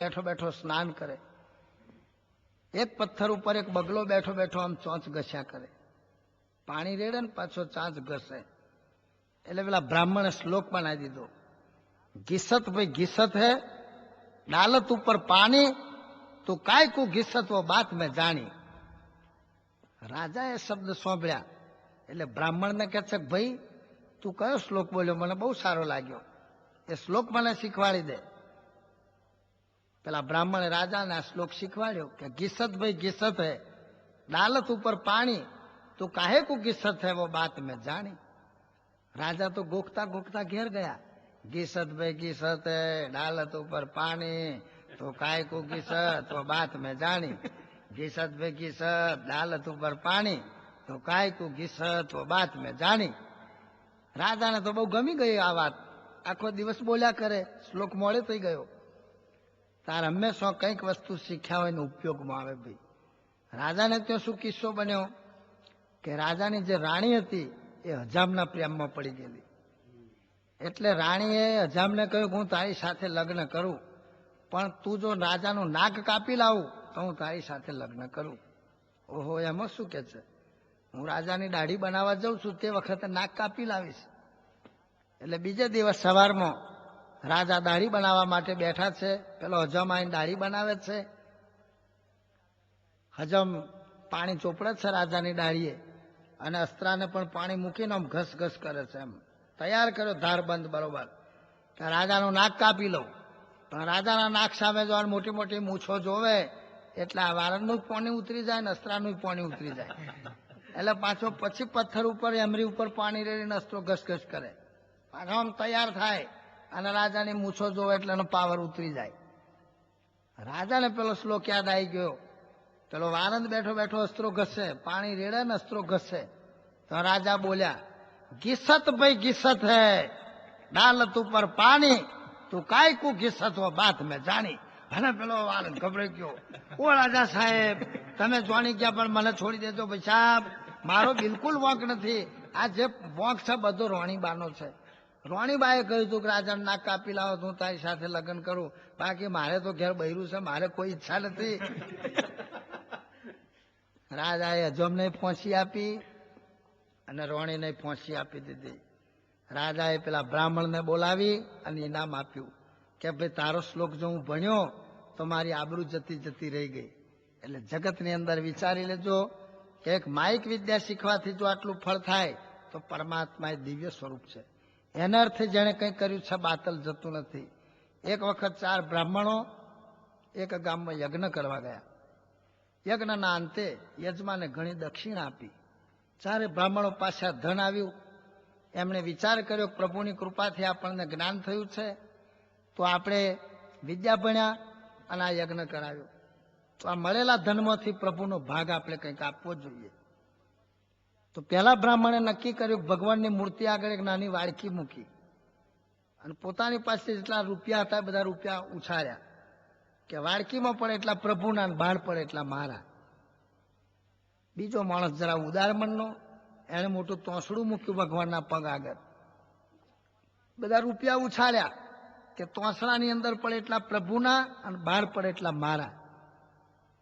બેઠો બેઠો સ્નાન કરે, એક પથ્થર ઉપર એક બગલો બેઠો બેઠો આમ ચોંચ ઘસ્યા કરે, પાણી રેડે ને પાછો ચાંચ ઘસે. એટલે પેલા બ્રાહ્મણે શ્લોક બનાવી દીધો, ઘિસત ભાઈ ઘિસત હે ડાલત ઉપર પાણી, તું કાય કુ ઘિસત વો બાત મેં જાણી. રાજા એ શબ્દ સાંભળ્યા એટલે બ્રાહ્મણને કહે છે, ભાઈ તું કયો શ્લોક બોલ્યો, મને બહુ સારો લાગ્યો, એ શ્લોક મને શીખવાડી દે. પેલા બ્રાહ્મણે રાજાને આ શ્લોક શીખવાડ્યો કે ઘિસત ભાઈ ઘિસત હે ડાલત ઉપર પાણી, તું કાહે કો ઘિસત હે વો બાત મેં જાણી. રાજા તો ગોખતા ગોખતા ઘેર ગયા. ઘિસત ભાઈ ઘિસત હે ડાલત ઉપર પાણી, તો કાહે કો ઘિસત વો બાત મેં જાણી. ઘિસત ભાઈ ઘિસત ડાલત ઉપર પાણી, તો કાહે કો ઘિસત વો બાત મેં જાણી. રાજાને તો બહુ ગમી ગઈ આ વાત, આખો દિવસ બોલ્યા કરે, શ્લોક મોડે થઈ ગયો. તાર હંમેશા કંઈક વસ્તુ શીખ્યા હોય ને ઉપયોગમાં આવે. ભાઈ રાજાને ત્યાં શું કિસ્સો બન્યો કે રાજાની જે રાણી હતી એ હજામના પ્રેમમાં પડી ગયેલી. એટલે રાણીએ હજામને કહ્યું હું તારી સાથે લગ્ન કરું, પણ તું જો રાજાનું નાક કાપી લાવું તો હું તારી સાથે લગ્ન કરું. ઓહો, એમાં શું કે છે, હું રાજાની દાઢી બનાવવા જાઉં છું તે વખતે નાક કાપી લાવીશ. એટલે બીજે દિવસ સવારમાં રાજા દાઢી બનાવવા માટે બેઠા છે. પેલો હજમ આવીને દાઢી બનાવે છે. હજમ પાણી ચોપડે છે રાજાની દાઢીએ, અને અસ્ત્રાને પણ પાણી મૂકીને આમ ઘસ ઘસ કરે છે. એમ તૈયાર કર્યો ધારબંધ બરોબર કે રાજાનું નાક કાપી લઉં. પણ રાજાના નાક સામે જો મોટી મોટી મૂછો જોવે એટલે આ વારણનું પાણી ઉતરી જાય ને અસ્ત્રાનું પાણી ઉતરી જાય. એટલે પાછો પછી પથ્થર ઉપર એમરી ઉપર પાણી રેડીને અસ્ત્રો ઘસઘસ કરે. પાછો આમ તૈયાર થાય અને રાજાની મૂછો જોવે એટલે એનો પાવર ઉતરી જાય. રાજાને પેલો શ્લોક યાદ આવી ગયો. પેલો વારંદ બેઠો બેઠો અસ્ત્રો ઘસે, પાણી રેડે ને અસ્ત્રો ઘસે. તો રાજા બોલ્યા, ઘિસત ભાઈ ઘિસત હે ડાલત ઉપર પાણી, તું કાય કુ ઘિસત હો બાત મેં જાણી. અને પેલો વારંદ ગભરાઈ ગયો, ઓ રાજા સાહેબ તમે જાણી ગયા પણ મને છોડી દેજો. ભાઈ સાહેબ મારો બિલકુલ વોંક નથી, આ જે વોંક છે બધો રોણીબાનો છે. રોણીબાએ કહ્યું હતું કે રાજાને નાક કાપી લાવો હું તારી સાથે લગ્ન કરું, બાકી મારે તો ઘેર બૈરું છે, મારે કોઈ ઈચ્છા નથી. રાજાએ હજમને ફોંસી આપી અને રોણીને ફોંસી આપી દીધી. રાજાએ પેલા બ્રાહ્મણને બોલાવી અને ઇનામ આપ્યું કે ભાઈ તારો શ્લોક જો હું ભણ્યો તો મારી આબરૂ જતી જતી રહી ગઈ. એટલે જગતની અંદર વિચારી લેજો કે એક માયિક વિદ્યા શીખવાથી જો આટલું ફળ થાય તો પરમાત્મા એ દિવ્ય સ્વરૂપ છે. એના અર્થે જેણે કંઈ કર્યું છે બાતલ જતું નથી. એક વખત 4 બ્રાહ્મણો એક ગામમાં યજ્ઞ કરવા ગયા. યજ્ઞના અંતે યજમાને ઘણી દક્ષિણા આપી. 4 બ્રાહ્મણો પાછા ધન આવ્યું. એમણે વિચાર કર્યો પ્રભુની કૃપાથી આપણને જ્ઞાન થયું છે તો આપણે વિદ્યા ભણ્યા અને આ યજ્ઞ કરાવ્યો, તો આ મળેલા ધનમાંથી પ્રભુનો ભાગ આપણે કંઈક આપવો જોઈએ. તો પહેલા બ્રાહ્મણે નક્કી કર્યું કે ભગવાનની મૂર્તિ આગળ એક નાની વાડકી મૂકી અને પોતાની પાસે જેટલા રૂપિયા હતા બધા રૂપિયા ઉછાળ્યા કે વાડકીમાં પડે એટલા પ્રભુના, બહાર પડે એટલા મારા. બીજો માણસ જરા ઉદાર મનનો, એણે મોટું તોસડું મૂક્યું ભગવાનના પગ આગળ, બધા રૂપિયા ઉછાળ્યા કે તોસડાની અંદર પડે એટલા પ્રભુના અને બહાર પડે એટલા મારા.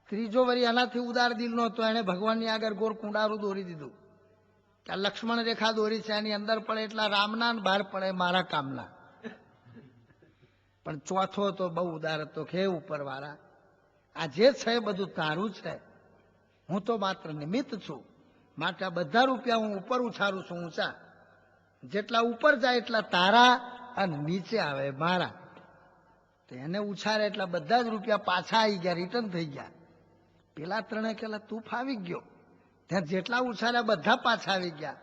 ત્રીજો વરી એનાથી ઉદાર દિલનો હતો, એણે ભગવાનની આગળ ગોળ કુંડારું દોરી દીધું કે આ લક્ષ્મણ રેખા દોરી છે, એની અંદર પડે એટલા રામના અને બહાર પડે મારા કામના. પણ ચોથો તો બહુ ઉદાર હતો કે હે ઉપરવાળા, આ જે છે એ બધું તારું છે, હું તો માત્ર નિમિત્ત છું, માટે આ બધા રૂપિયા હું ઉપર ઉછારું છું ઊંચા, જેટલા ઉપર જાય એટલા તારા અને નીચે આવે મારા. તો એને ઉછારે એટલા બધા જ રૂપિયા પાછા આવી ગયા, રિટર્ન થઈ ગયા. પેલા 3 કેલા તું ફાવી ગયો, ત્યાં જેટલા ઉછાર્યા બધા પાછા આવી ગયા.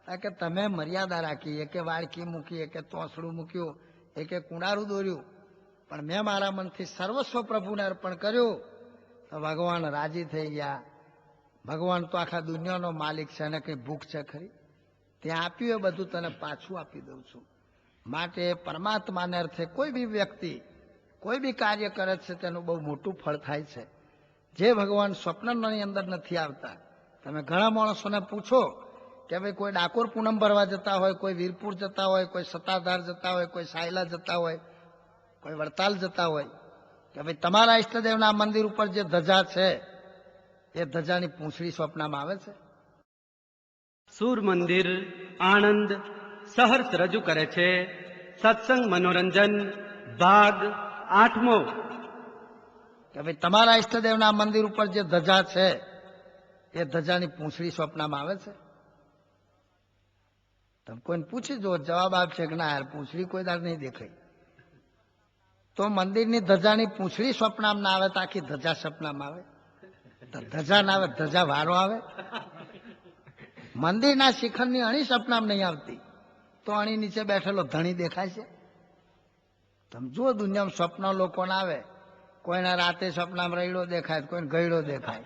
કારણ કે તમે મર્યાદા રાખી, એકે વાડકી મૂકી, એકે તોસડું મૂક્યું, એકે કુંડારું દોર્યું, પણ મેં મારા મનથી સર્વસ્વ પ્રભુને અર્પણ કર્યું તો ભગવાન રાજી થઈ ગયા. ભગવાન તો આખા દુનિયાનો માલિક છે, એને કંઈ ભૂખ છે ખરી? ત્યાં આપ્યું એ બધું તને પાછું આપી દઉં છું. માટે પરમાત્માને અર્થે કોઈ બી વ્યક્તિ કોઈ બી કાર્ય કરે છે તેનું બહુ મોટું ફળ થાય છે, જે ભગવાન સ્વપ્નની અંદર નથી આવતા. તમે ઘણા માણસોને પૂછો કે ભાઈ કોઈ ડાકોર પૂનમ ભરવા જતા હોય, કોઈ વીરપુર જતા હોય, કોઈ સત્તાધાર જતા હોય, કોઈ સાયલા જતા હોય, કોઈ વડતાલ જતા હોય, કે ભાઈ તમારા ઈષ્ટદેવના મંદિર ઉપર જે ધજા છે એ ધજાની પૂંછડી સ્વપ્નમાં આવે છે? સૂર મંદિર આણંદ સહર્ષ રજૂ કરે છે સત્સંગ મનોરંજન ભાગ 8મો. કે ભાઈ તમારા ઈષ્ટદેવના મંદિર ઉપર જે ધજા છે એ ધજાની પૂંછડી સ્વપ્નમાં આવે છે? તમે કોઈને પૂછી જો, જવાબ આપશે કે ના યાર પૂંછડી કોઈ દાડ નહીં દેખાય. તો મંદિરની ધજાની પૂંછડી સ્વપ્નમાં ના આવે તો આખી ધજા સપનામાં આવે? ધજા ના આવે, ધજા વારો આવે? મંદિરના શિખરની અણી સપનામાં નહીં આવતી તો અણી નીચે બેઠેલો ધણી દેખાય છે? તમે જુઓ દુનિયામાં સ્વપ્ન લોકોને આવે. કોઈના રાતે સપનામાં રૈડો દેખાય, કોઈને ગયડો દેખાય,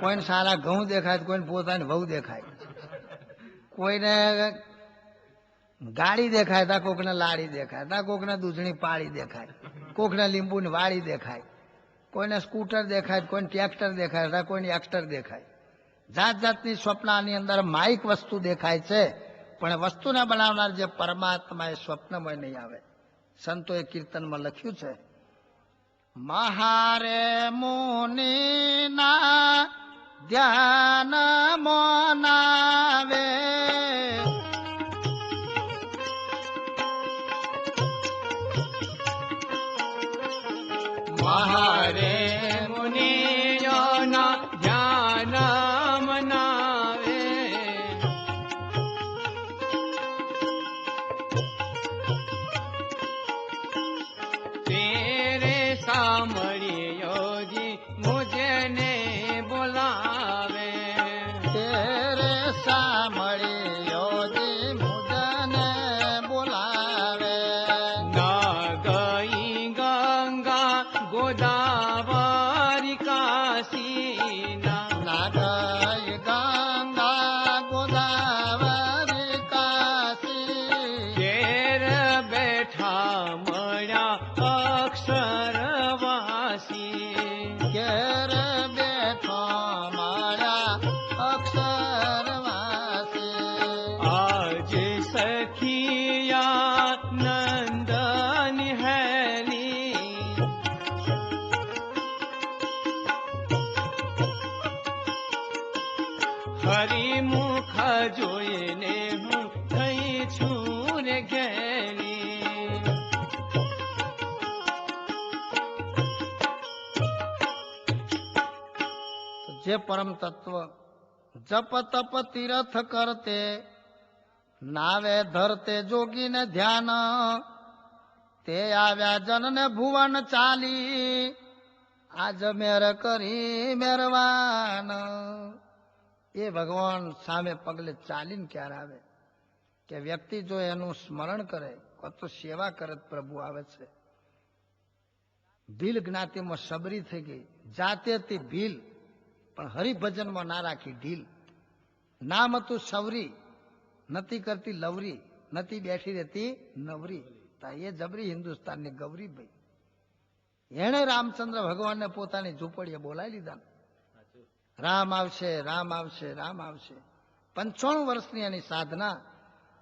કોઈને સારા ઘઉં દેખાય, કોઈને પોતાની વહુ દેખાય, કોઈને ગાડી દેખાય તા કોકને લાડી દેખાય, તા કોકને દૂધણી પાળી દેખાય, કોકને લીંબુની વાળી દેખાય, કોઈને સ્કૂટર દેખાય, કોઈને ટ્રેક્ટર દેખાય, તા કોઈને એક્ટર દેખાય. જાત જાતની સ્વપ્નની અંદર માઇક વસ્તુ દેખાય છે, પણ વસ્તુને બનાવનાર જે પરમાત્મા એ સ્વપ્નમાં નહીં આવે. સંતોએ કીર્તનમાં લખ્યું છે, મહારે મુનિના ધ્યાન મોનાવે મહારે મુનિયોના ધ્યાન મનાવે તેરે સાંભળ્યોજી મુજને બોલાવે તેરે સાંભળ્યોજી મુજને બોલાવે ના ગઈ ગંગા ગોદાવરી કાશીના ના ગઈ ગંગા ગોદાવરી કાશી ઘેર બેઠા મળ્યા અક્ષરવાસી ઘેર બેઠો મારા અક્ષરવાસી આજ સખિયા નંદની હેલી હરિમુખ જોઈને હું થઈ છું રે ઘેલી જે પરમ તત્વ જપ તપ તીર્થ કરતે નાવે ધરતે જોગીને ધ્યાન તે આવ્યા જનને ભુવન ચાલી આજ મેર કરી મેરવાન. એ ભગવાન સામે પગલે ચાલીને ક્યારે આવે કે વ્યક્તિ જો એનું સ્મરણ કરે તો સેવા કરે તો પ્રભુ આવે છે. ભીલ જ્ઞાતિમાં સબરી થઈ ગઈ, જાતેથી ભીલ પણ હરિભજનમાં ના રાખી ઢીલ. નામ હતું સવરી, નથી કરતી લવરી, નથી બેઠી રહેતી નવરી. એ જબરી હિન્દુસ્તાનની ગૌરી ભાઈ. એણે રામચંદ્ર ભગવાનને પોતાની ઝૂંપડીએ બોલાવી લીધા. રામ આવશે, રામ આવશે, રામ આવશે. 95 વર્ષની એની સાધના.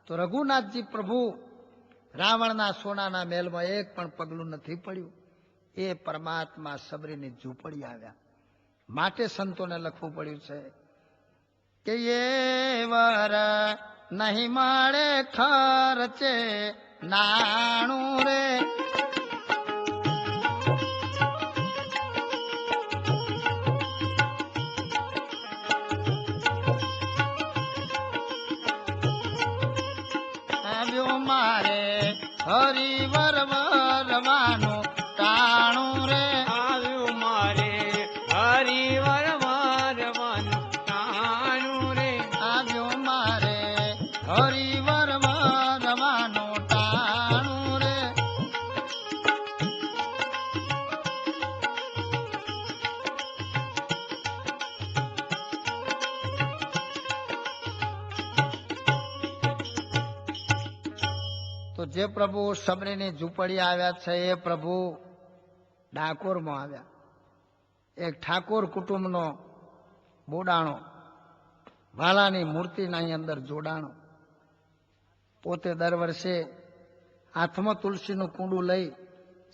તો રઘુનાથજી પ્રભુ રાવણના સોનાના મહેલમાં એક પણ પગલું નથી પડ્યું. એ પરમાત્મા સબરીની ઝૂંપડી આવ્યા. માટે સંતોને લખવું પડ્યું છે કે એ વર નહીં મળે ખર્ચે નાણું રે આવ્યો મારે હરિવર વરવાનું ટાણું રે આવ્યું મારે હરિવર વારવાનું ટાણું રે આવ્યો મારે હરિવર વરવાનું ટાણું રે. તો જે પ્રભુ સબરીની ઝૂંપડી આવ્યા છે એ પ્રભુ ડાકોરમાં આવ્યા. એક ઠાકોર કુટુંબનો બોડાણો વાલાની મૂર્તિના અંદર જોડાણો. પોતે દર વર્ષે હાથમાં તુલસીનું કુંડું લઈ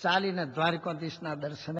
ચાલીને દ્વારકાધીશના દર્શને